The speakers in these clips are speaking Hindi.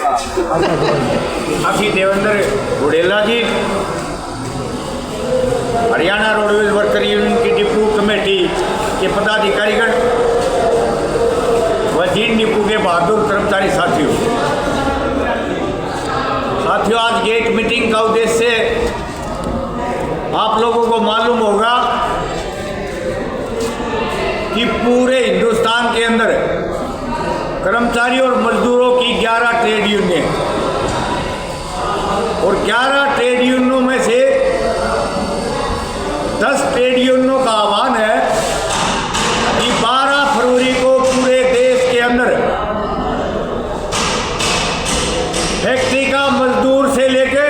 अभी देवेंद्र गुड़ेला जी, हरियाणा रोडवेज वर्कर यूनियन की डिपू कमेटी के पदाधिकारीगण व जीन डिपू के बहादुर कर्मचारी साथियों, आज गेट मीटिंग का उद्देश्य आप लोगों को मालूम होगा कि पूरे हिंदुस्तान के अंदर कर्मचारियों और मजदूरों की 11 ट्रेड यूनियन और 11 ट्रेड यूनियनों में से 10 ट्रेड यूनियनों का आह्वान है कि 12 फरवरी को पूरे देश के अंदर फैक्ट्री का मजदूर से लेकर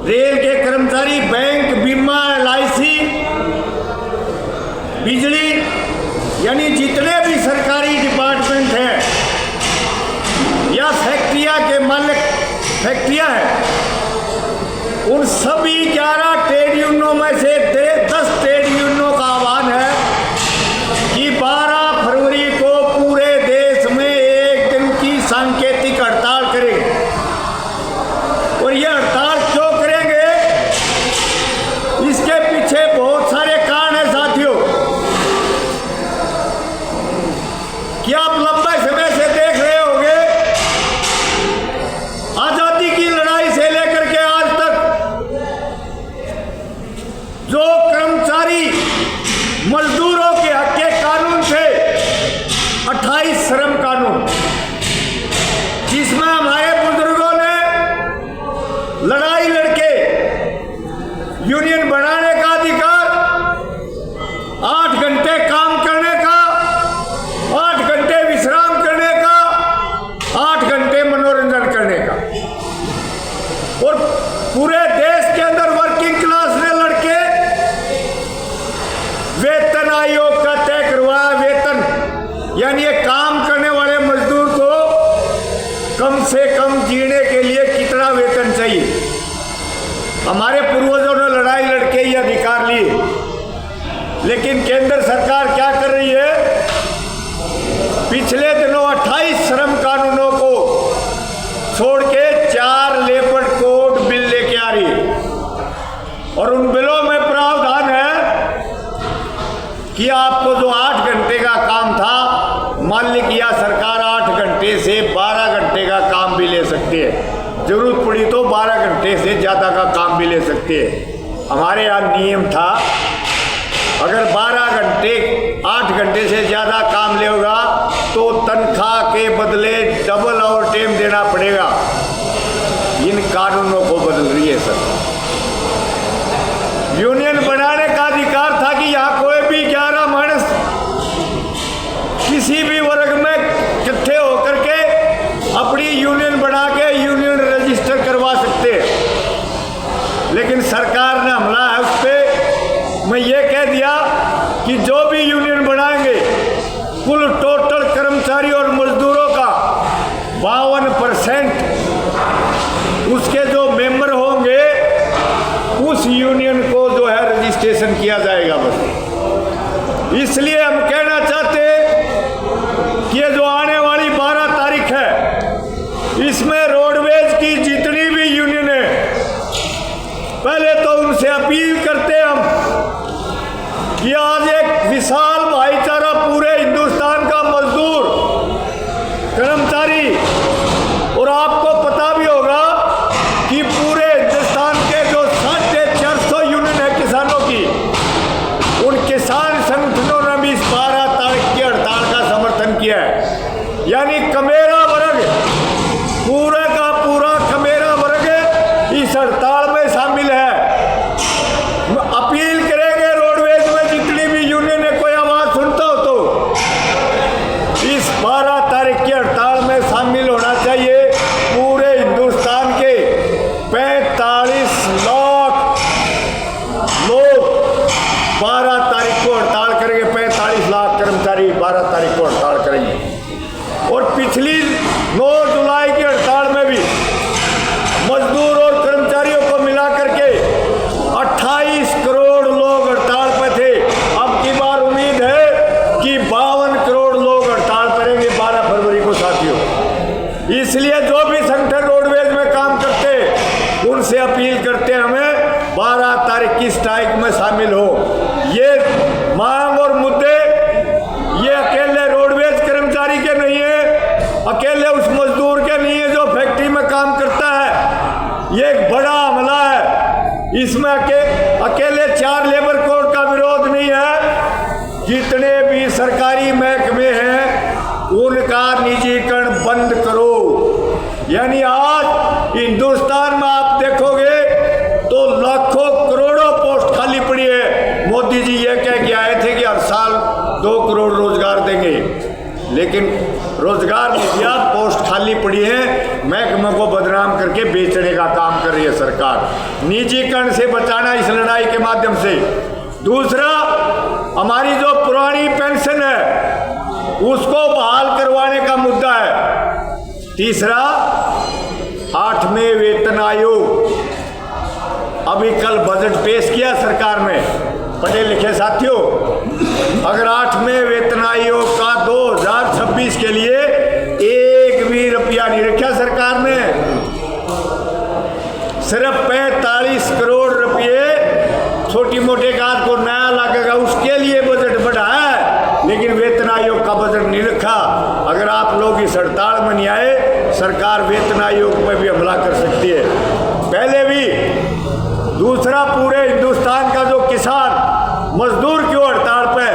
रेल के कर्मचारी, बैंक, बीमा, LIC, बिजली, यानी जितने भी सरकारी डिपार्टमेंट हैं या फैक्ट्रियां के मालिक फैक्ट्रियां हैं, उन सभी 11 ट्रेड यूनियनों में से 10 ट्रेड यूनियनों का आह्वान है कि 12 फरवरी को पूरे देश में एक दिन की सांकेतिक हड़ताल करेंगे। और यह हड़ताल क्यों करेंगे, इसके पीछे बहुत सारे कारण हैं साथियों। क्या आप लंबे समय से देख रहे होंगे, आजादी की लड़ाई से लेकर के आज तक जो कर्मचारी मजदूरों के हक के कानून थे, 28 श्रम कानून, जिसमें हमारे बुजुर्गों ने लड़ाई लड़के यूनियन बनाने का अधिकार, 8 घंटे काम करने का, 8 घंटे विश्राम करने का, 8 घंटे मनोरंजन करने का, और पूरे देश के अंदर वर्किंग क्लास ने लड़के वेतन आयोग का तय करवाया। वेतन यानी ये काम करने वाले मजदूर को कम से कम जीने के लिए कितना वेतन चाहिए। हमारे पूर्वजों ने लड़ाई लड़के ये अधिकार लिए, लेकिन केंद्र सरकार क्या कर रही है, पिछले दिनों 28 श्रम कानूनों को छोड़ के 4 लेबर कोड बिल लेके आ रही है। और उन बिलों में प्रावधान है कि आपको जो 8 घंटे का काम था, मालिक या सरकार 8 घंटे से 12 घंटे का काम भी ले सकती है, जरूरत पड़ी तो 12 घंटे से ज़्यादा का काम भी ले सकते हैं। हमारे यहाँ नियम था, अगर 12 घंटे 8 घंटे से ज़्यादा काम लेगा तो तनख्वाह के बदले डबल और टाइम देना पड़ेगा। इन कानूनों को बदल रही है सर। यूनियन बनाने का अधिकार था कि यहाँ कोई भी 11 मानस किसी भी वर्ग में इकट्ठे होकर के अपनी यूनियन बना के यूनियन रजिस्टर करवा सकते हैं, लेकिन सरकार ने हमला है उस पर। मैं ये कह दिया कि जो भी यूनियन बनाएंगे, कुल टोटल कर्मचारी और मजदूरों का 52% उसके जो मेंबर होंगे उस यूनियन को जो है रजिस्ट्रेशन किया जाएगा बस। इसलिए हम कहना चाहते हैं कि ये जो आने वाली 12 तारीख है, इसमें रोडवेज की जितनी भी यूनियन है, पहले तो उनसे अपील करते हम कि आज एक विशाल भाईचारा पूरे हिंदुस्तान का मजदूर, कर्मचारी, और आपको पता भी होगा कि पूरे हिंदुस्तान के जो 450 यूनियन है किसानों की, उन किसान संगठनों ने भी इस 12 तारीख की हड़ताल का समर्थन किया है। यानी कमेरा वर्ग, पूरा का पूरा कमेरा वर्ग इस हड़ताल में शामिल है। अपील करेंगे रोडवेज में जितनी भी यूनियन है, कोई आवाज सुनता हो तो इस 12 तारीख की हड़ताल में शामिल होना चाहिए। पूरे हिंदुस्तान के 45 लाख लोग 12 तारीख को हड़ताल करेंगे। 45 लाख कर्मचारी 12 तारीख को हड़ताल करेंगे। और पिछली 9 जुलाई की हड़ताल में भी मजदूर और कर्मचारियों को मिला करके 28 करोड़ लोग हड़ताल पर थे। अब की बार उम्मीद है कि 52 करोड़ लोग हड़ताल करेंगे 12 फरवरी को साथियों। इसलिए जो भी संगठन रोडवेज में काम करते उनसे अपील करते हैं हमें 12 तारीख की स्ट्राइक में शामिल हो। ये मांग और मुद्दे ये अकेले रोडवेज कर्मचारी के नहीं है, अकेले उस मजदूर के नहीं है जो फैक्ट्री में काम करता है। ये एक बड़ा हमला है। इसमें अकेले 4 लेबर कोड का विरोध नहीं है, जितने भी सरकारी महकमे हैं उनका निजीकरण बंद करो। यानी आज हिंदुस्तान में आप देखोगे तो लाखों करोड़ों पोस्ट खाली पड़ी है। मोदी जी ये कह के आए थे कि हर साल 2 करोड़ रोजगार देंगे, लेकिन रोजगार नहीं दिया, पोस्ट खाली पड़ी है। महकमे को बदनाम करके बेचने का काम कर रही है सरकार। निजीकरण से बचाना इस लड़ाई के माध्यम से। दूसरा, हमारी जो पुरानी पेंशन है उसको बहाल करवाने का मुद्दा है। तीसरा, 8वें वेतन आयोग, अभी कल बजट पेश किया सरकार ने। पढ़े लिखे साथियों, अगर 8वें वेतन आयोग का 2026 के लिए 1 भी रुपया नहीं रखा सरकार ने, सिर्फ 45 करोड़ रुपये छोटी मोटे काज को नया लगेगा उसके लिए बजट बढ़ा है, लेकिन वेतन आयोग का बजट नहीं रखा। अगर आप लोग इस हड़ताल में नहीं आए, सरकार वेतन आयोग पर भी हमला कर सकती है। पहले भी। दूसरा, पूरे हिंदुस्तान का जो किसान मजदूर क्यों हड़ताल पे,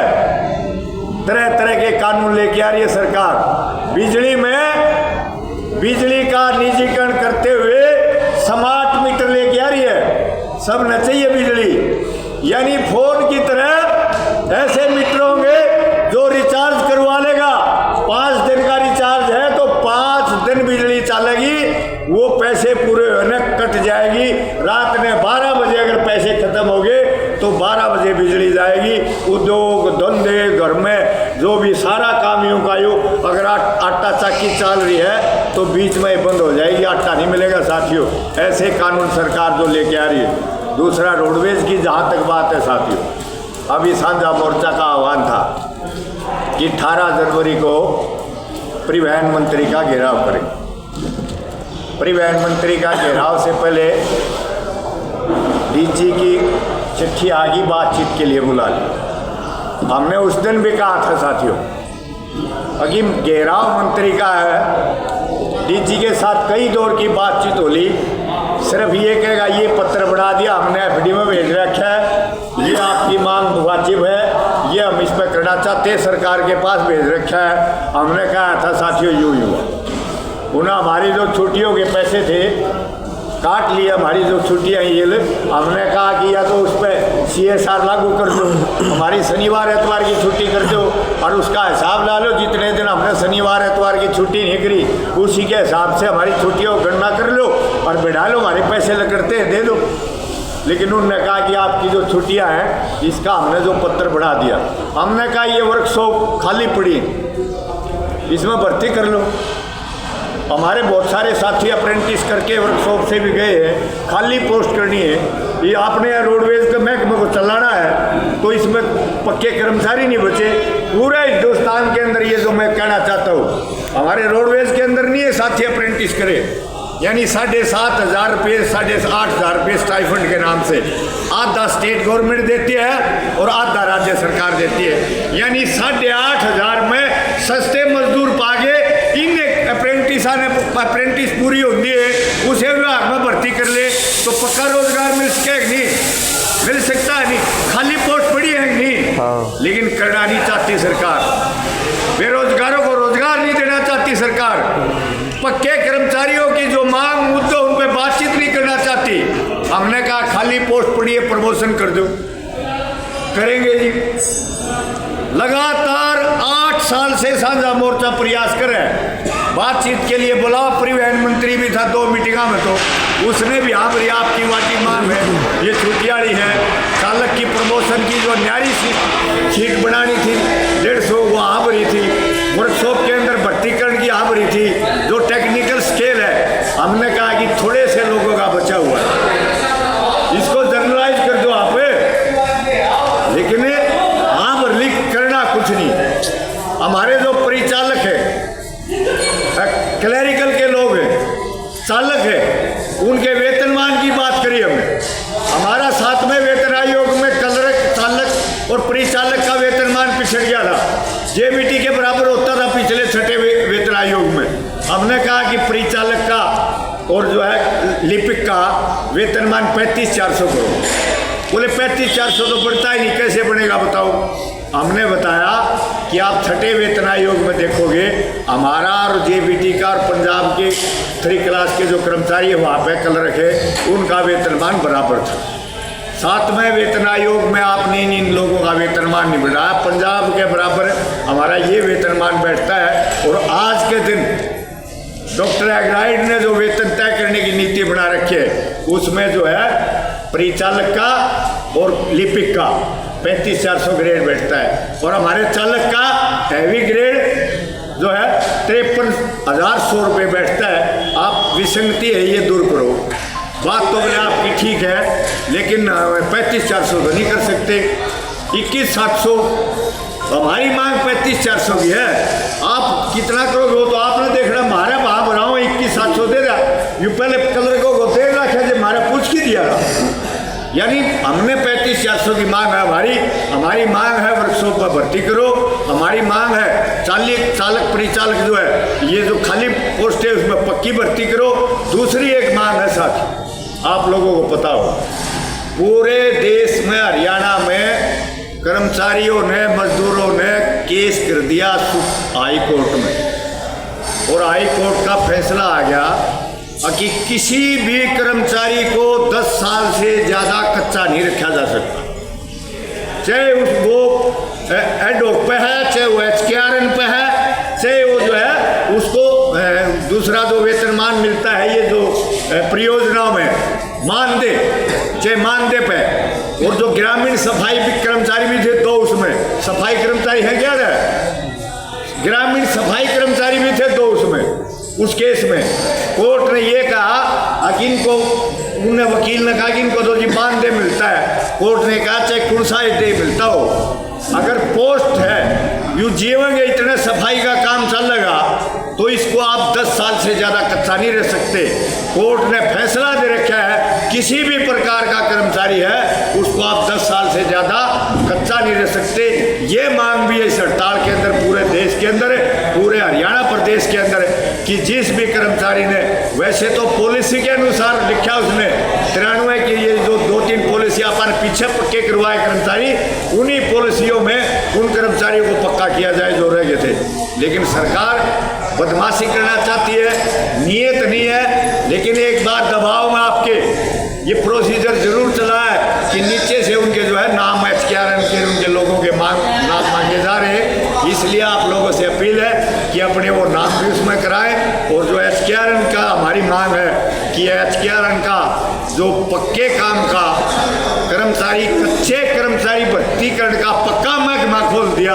तरह तरह के कानून लेके आ रही है सरकार। बिजली का निजीकरण करते हुए स्मार्ट मीटर लेके आ रही है। सब न चाहिए बिजली, यानी फोन की तरह ऐसे मीटर होंगे जो रिचार्ज करवा लेगा। 5 दिन का रिचार्ज है तो 5 दिन बिजली चलेगी, वो पैसे पूरे होने कट जाएगी। रात में 12 बजे अगर पैसे खत्म हो गए तो 12 बजे बिजली जाएगी। उद्योग धंधे घर में जो भी सारा काम यूँ का यूँ, अगर आटा चक्की चल रही है तो बीच में ही बंद हो जाएगी, आटा नहीं मिलेगा साथियों। ऐसे कानून सरकार जो लेके आ रही है। दूसरा, रोडवेज की जहाँ तक बात है साथियों, अभी साझा मोर्चा का आह्वान था कि 18 जनवरी को परिवहन मंत्री का घेराव करें। परिवहन मंत्री का घेराव से पहले डीजी की चिट्ठी आ गई, बातचीत के लिए बुला ली। हमने उस दिन भी कहा था साथियों, अभी घेराव मंत्री का है, डीजी के साथ कई दौर की बातचीत हो ली। सिर्फ ये कहेगा ये पत्र बढ़ा दिया, हमने एफडी में भेज रखा है, ये आपकी मांग वाजिब है, ये हम इस पर करना चाहते हैं, सरकार के पास भेज रखा है। हमने कहा था साथियों यूँ उन्हें हमारी जो छुट्टियों के पैसे थे काट लिए, हमारी जो छुट्टियाँ ये। हमने कहा कि या तो उस पर CSR लागू कर दो, हमारी शनिवार एतवार की छुट्टी कर दो और उसका हिसाब ला लो, जितने दिन हमने शनिवार एतवार की छुट्टी नहीं करी उसी के हिसाब से हमारी छुट्टियों को गणना कर लो और बिठा लो, हमारे पैसे लगते हैं दे दो। लेकिन उन्होंने कहा कि आपकी जो छुट्टियाँ हैं इसका हमने जो पत्र बढ़ा दिया। हमने कहा ये वर्कशॉप खाली पड़ी, इसमें भर्ती कर लो। हमारे बहुत सारे साथी अप्रेंटिस करके वर्कशॉप से भी गए हैं, खाली पोस्ट करनी है। ये आपने रोडवेज के महकमे को चलाना है तो इसमें पक्के कर्मचारी नहीं बचे। पूरे हिंदुस्तान के अंदर ये जो मैं कहना चाहता हूँ, हमारे रोडवेज के अंदर नहीं है साथी अप्रेंटिस करे, यानी 7,500 रुपये 8,500 रुपये स्टाइफंड के नाम से आधा स्टेट गवर्नमेंट देती है और आधा राज्य सरकार देती है। यानी 8,500 में सस्ते मजदूर पागे। इन अप्रेंटिस पूरी होती है उसे विभाग में भर्ती कर ले तो पक्का रोजगार मिल सके नहीं, मिल सकता है नहीं, खाली पोस्ट पड़ी है नहीं। लेकिन करना नहीं चाहती सरकार, बेरोजगारों को रोजगार नहीं देना चाहती सरकार, पक्के कर्मचारियों की जो मांग मुद्दे उन पर बातचीत नहीं करना चाहती। हमने कहा खाली पोस्ट पड़ी है, प्रमोशन कर दो, करेंगे जी। लगातार 8 साल से साझा मोर्चा प्रयास कर रहा है, बातचीत के लिए बुलाओ। परिवहन मंत्री भी था 2 मीटिंगा में, तो उसने भी हाँ भरी आपकी वाटी मांग है, ये छुट्टियाड़ी है, चालक की प्रमोशन की जो न्यारी सीट बनानी थी 150 वो हाँ भरी थी, वर्कशॉप के अंदर भर्तीकरण की हाँ भरी थी, जो टेक्निकल स्केल है हमने कहा कि थोड़े से लोगों का बचा हुआ है, इसको जनरलाइज कर दो आप। लेकिन हाँ भरली करना कुछ नहीं। हमारे जो परिचालक है क्लैरिकल के चालक है उनके वेतनमान की बात करी हमने। हमारा 7वें वेतन आयोग में क्लर्क, चालक और परिचालक का वेतनमान पिछड़ गया था, जेबीटी के बराबर होता था पिछले 6ठे वेतन आयोग में। हमने कहा कि परिचालक का और जो है लिपिक का वेतनमान 35,400 करो। बोले 35,400 तो बढ़ता ही नहीं, कैसे बनेगा बताओ। हमने बताया कि आप 6ठे वेतन आयोग में देखोगे, हमारा और जेबीटी का और पंजाब के 3 क्लास के जो कर्मचारी है वहाँ पे क्लर्क है, उनका वेतनमान बराबर था। 7वें वेतन आयोग में आपने इन लोगों का वेतनमान नहीं बढ़ाया, पंजाब के बराबर हमारा ये वेतनमान बैठता है। और आज के दिन डॉक्टर एग्राइड ने जो वेतन तय करने की नीति बना रखी है, उसमें जो है परिचालक का और लिपिक का 35,400 ग्रेड बैठता है, और हमारे चालक का हैवी ग्रेड जो है 53,100 रुपये बैठता है। आप विसंगति है ये दूर करो। बात तो बोले आपकी ठीक है, लेकिन 35,400 तो नहीं कर सकते। 21,700 हमारी मांग 35,400 की है। आप कितना करोगे वो तो आपने देखना। हमारे वहाँ बनाओ 21,700 दे रहा, यू पहले क्लर्कों को 1.5 लाख है, हमारा पूछ के दिया था। यानी हमने 35,400 की मांग है हमारी मांग है वर्कशॉप पर भर्ती करो। हमारी मांग है चालक परिचालक जो है ये जो खाली पोस्ट है उसमें पक्की भर्ती करो। दूसरी एक मांग है साथी, आप लोगों को पता हो पूरे देश में हरियाणा में कर्मचारियों ने, मजदूरों ने केस कर दिया हाई कोर्ट में, और हाई कोर्ट का फैसला आ गया कि किसी भी कर्मचारी को 10 साल से ज़्यादा कच्चा नहीं रखा जा सकता, चाहे वो एडोक पे है, चाहे वो HKRN पे है, चाहे वो जो है उसको दूसरा जो वेतनमान मिलता है ये जो परियोजनाओं में मानदेय, चाहे मानदेय पे। और जो ग्रामीण सफाई कर्मचारी भी थे 2, उसमें सफाई कर्मचारी है क्या है, ग्रामीण सफाई कर्मचारी भी थे 2 उसमें। उस केस में कोर्ट ने ये कहा कि इनको, उन्हें वकील ने कहा कि इनको तो जी मानदेय मिलता है। कोर्ट ने कहा चाहे कौन सा दे मिलता हो, अगर पोस्ट है यू जीवेंगे इतने सफाई का काम चलेगा तो इसको आप 10 साल से ज़्यादा कच्चा नहीं रह सकते। कोर्ट ने फैसला दे रखा है किसी भी प्रकार का कर्मचारी है उसको आप 10 साल से ज़्यादा कच्चा नहीं रह सकते। ये मांग भी है इस हड़ताल के अंदर, पूरे देश के अंदर, पूरे हरियाणा प्रदेश के अंदर, कि जिस भी कर्मचारी ने, वैसे तो पॉलिसी के अनुसार लिखा उसने 93 की ये जो 2-3 पॉलिसी अपन पीछे पक्के करवाए कर्मचारी, उन्हीं पॉलिसियों में उन कर्मचारियों को पक्का किया जाए जो रह गए थे। लेकिन सरकार बदमाशी करना चाहती है, नियत नहीं है। लेकिन एक बात दबाव में आपके ये प्रोसीजर जरूर चला है कि नीचे से उनके जो है नाम HKRN के उनके लोगों के नाम मांगे जा रहे हैं। इसलिए आप लोगों से अपील है कि अपने वो नाम भी उसमें कराएं। और जो HKRN का हमारी मांग है कि HKRN का जो पक्के काम का कर्मचारी, कच्चे कर्मचारी भर्तीकरण का पक्का महकमा खोल दिया,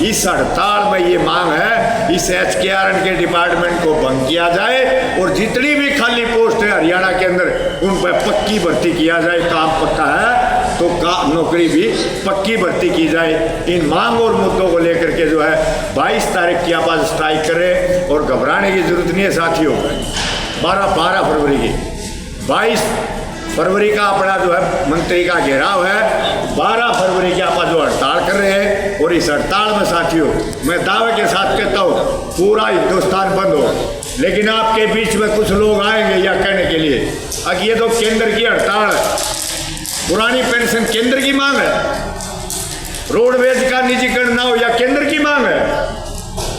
इस हड़ताल में ये मांग है इस HKRN के डिपार्टमेंट को भंग किया जाए और जितनी भी खाली पोस्ट है हरियाणा के अंदर उन पर पक्की भर्ती किया जाए। काम पक्का है तो नौकरी भी पक्की भर्ती की जाए। इन मांग और मुद्दों को लेकर के जो है 22 तारीख की आप आज स्ट्राइक करें, और घबराने की जरूरत नहीं है साथियों। 12 फरवरी की, 22 फरवरी का अपना जो है मंत्री का घेराव है, 12 फरवरी की आप जो हड़ताल कर रहे हैं। और इस हड़ताल में साथियों मैं दावे के साथ कहता हूँ पूरा हिंदुस्तान बंद हो, लेकिन आपके बीच में कुछ लोग आएंगे या कहने के लिए अब ये तो केंद्र की हड़ताल है, पुरानी पेंशन केंद्र की मांग है, रोडवेज का निजीकरण ना हो या केंद्र की मांग है,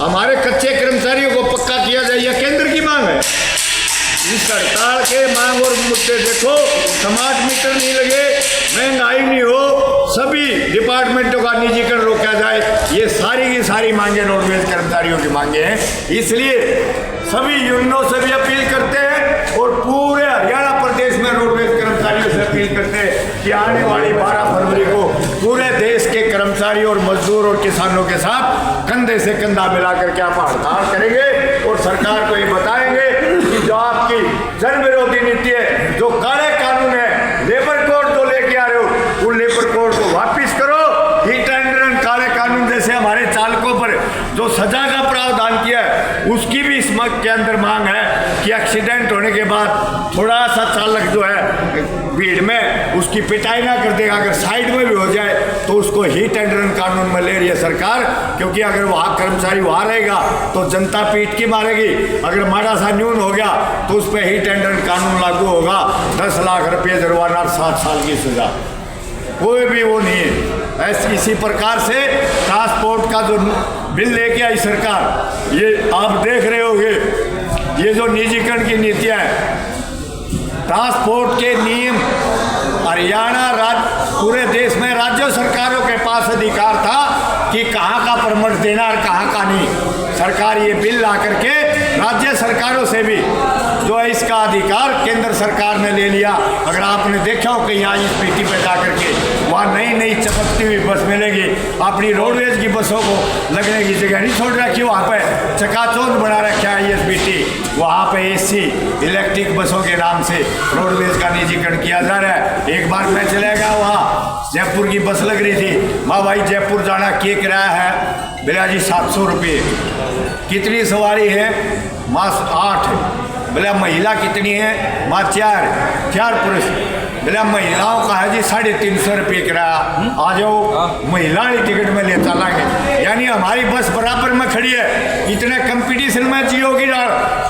हमारे कच्चे कर्मचारियों को पक्का किया जाए या केंद्र की मांग है। इस हड़ताल के मांग और मुद्दे देखो, स्मार्ट मीटर नहीं लगे, महंगाई नहीं हो, सभी डिपार्टमेंटों का निजीकरण रोका जाए, ये सारी की सारी मांगे रोडवेज कर्मचारियों की मांगे हैं। इसलिए सभी यूनियनों से भी अपील करते हैं और पूरे हरियाणा प्रदेश में रोडवेज कर्मचारियों से अपील करते हैं कि आने वाली 12 फरवरी को पूरे देश के कर्मचारियों और मजदूर और किसानों के साथ कंधे से कंधा मिला करके आप हड़ताल करेंगे और सरकार को ये बताएंगे कि जो आपकी जन विरोधी नीति है, जो काले कानून है, लेबर कोड जो लेके आ रहे हो, उन लेबर कोड को वापिस करो। हिट एंड रन काले कानून जैसे हमारे चालकों पर जो सजा का प्रावधान किया है, उसकी भी इस मग के अंदर मांग है कि एक्सीडेंट होने के बाद थोड़ा सा चालक जो है भीड़ में उसकी पिटाई ना कर देगा, अगर साइड में भी हो जाए तो उसको हिट एंड रन कानून में ले रही है सरकार, क्योंकि अगर वहाँ कर्मचारी वहाँ रहेगा तो जनता पीट के मारेगी, अगर माड़ा सा न्यून हो गया तो उस पर हिट एंड रन कानून लागू होगा, 10 लाख रुपये जुर्माना और 7 साल की सजा, कोई भी वो नहीं है। ऐसे इसी प्रकार से ट्रांसपोर्ट का जो बिल लेके आई सरकार, ये आप देख रहे होंगे, ये जो निजीकरण की नीतियाँ हैं, ट्रांसपोर्ट के नियम हरियाणा राज्य पूरे देश में राज्य सरकारों के पास अधिकार था कि कहाँ का परमिट देना और कहाँ का नहीं। सरकार ये बिल ला करके राज्य सरकारों से भी जो है इसका अधिकार केंद्र सरकार ने ले लिया। अगर आपने देखा हो कि यहाँ इस पीटी पे जा करके वहाँ नई नई चमकती हुई बस मिलेगी, अपनी रोडवेज की बसों को लगने की जगह नहीं छोड़ रखी, वहाँ पे चकाचौंध बना रखा है ISBT, वहाँ पे AC इलेक्ट्रिक बसों के नाम से रोडवेज का निजीकरण किया जा रहा है। एक बार मैं चला गया, वहाँ जयपुर की बस लग रही थी, माँ भाई जयपुर जाना क्या किराया है, बोला जी 700 रुपये। कितनी सवारी है? माँ 8। बोला महिला कितनी है? माँ 4 पुरुष। बोला महिलाओं का है जी 350 रुपये किराया, आ जाओ महिला टिकट में ले चलाएंगे। यानी हमारी बस बराबर में खड़ी है, इतने कंपटीशन में जियोगी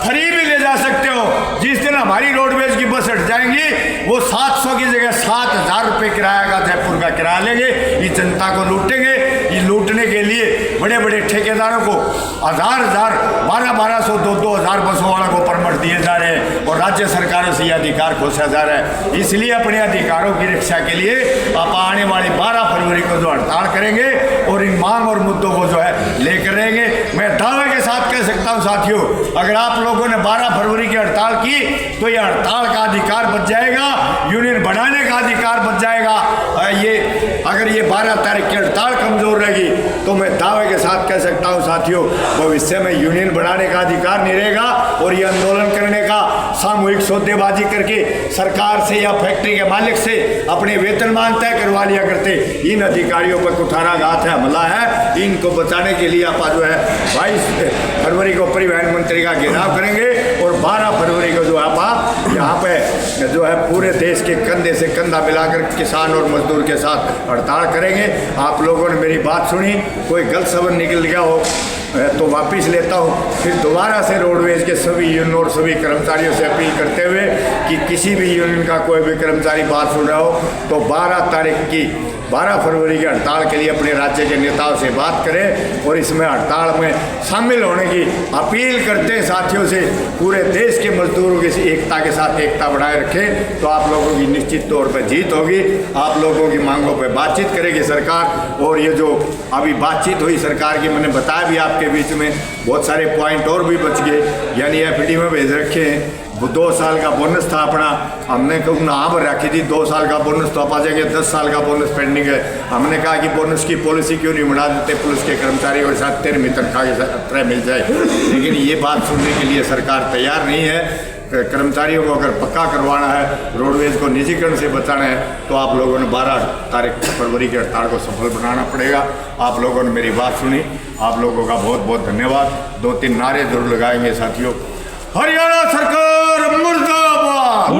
फ्री भी ले जा सकते हो। जिस दिन हमारी रोडवेज की बस हट जाएंगी वो 700 की जगह 7000 रुपये किराया का जयपुर का किराया लेंगे। ये जनता को लूटेंगे। ये लूटने के लिए बड़े बड़े ठेकेदारों को 1000 1200 2000 बसों वालों को परमिट दिए जा रहे हैं और राज्य सरकारों से ये अधिकार खोसा जा रहा है। इसलिए अपने अधिकारों की रक्षा के लिए आप आने वाली 12 फरवरी को जो हड़ताल करेंगे और इन मांग और मुद्दों को जो है लेकर रहेंगे। मैं दावे के साथ कह सकता हूं साथियों, अगर आप लोगों ने 12 फरवरी की हड़ताल की तो ये हड़ताल का अधिकार बच जाएगा, यूनियन बनाने का अधिकार बच जाएगा। अगर ये 12 तारीख की हड़ताल कमजोर रहेगी तो मैं दावे के साथ कह सकता हूं साथियों, भविष्य में यूनियन बनाने का अधिकार नहीं रहेगा और ये आंदोलन करने का, सामूहिक सौदेबाजी करके सरकार से या फैक्ट्री के मालिक से अपने वेतनमान तय करवा लिया करते। इन अधिकारियों पर कुठाराघात है, हमला है, इनको बचाने के लिए आप जो है 22 फरवरी को परिवहन मंत्री का घेराव करेंगे और 12 फरवरी को जो आप यहाँ पे जो है पूरे देश के कंधे से कंधा मिलाकर किसान और मजदूर के साथ हड़ताल करेंगे। आप लोगों ने मेरी बात सुनी, कोई गलत शब्द निकल गया हो तो वापस लेता हूँ। फिर दोबारा से रोडवेज के सभी यूनियन और सभी कर्मचारियों से अपील करते हुए कि किसी भी यूनियन का कोई भी कर्मचारी बात सुन रहा हो तो 12 फरवरी की हड़ताल के लिए अपने राज्य के नेताओं से बात करें और इसमें हड़ताल में शामिल होने की अपील करते हैं साथियों से। पूरे देश के मजदूरों की एकता के साथ एकता बनाए रखें तो आप लोगों की निश्चित तौर पर जीत होगी। आप लोगों की मांगों पर बातचीत करेगी सरकार। और ये जो अभी बातचीत हुई सरकार की, मैंने बताया भी आपके बीच में बहुत सारे पॉइंट और भी बच गए, यानी FD में भेज रखे हैं। वो 2 साल का बोनस था अपना, हमने हाँ भर रखी थी 2 साल का बोनस तो आप आ जाएंगे, 10 साल का बोनस पेंडिंग है। हमने कहा कि बोनस की पॉलिसी क्यों नहीं बना देते, पुलिस के कर्मचारियों के साथ 13वीं तनख्वाह की तरह मिल जाए। लेकिन ये बात सुनने के लिए सरकार तैयार नहीं है। कर्मचारियों को अगर पक्का करवाना है, रोडवेज को निजीकरण से बचाना है तो आप लोगों ने 12 फरवरी की हड़ताल को सफल बनाना पड़ेगा। आप लोगों ने मेरी बात सुनी, आप लोगों का बहुत बहुत धन्यवाद। 2-3 नारे जरूर लगाएंगे साथियों। हरियाणा सरकार मुर्दाबाद।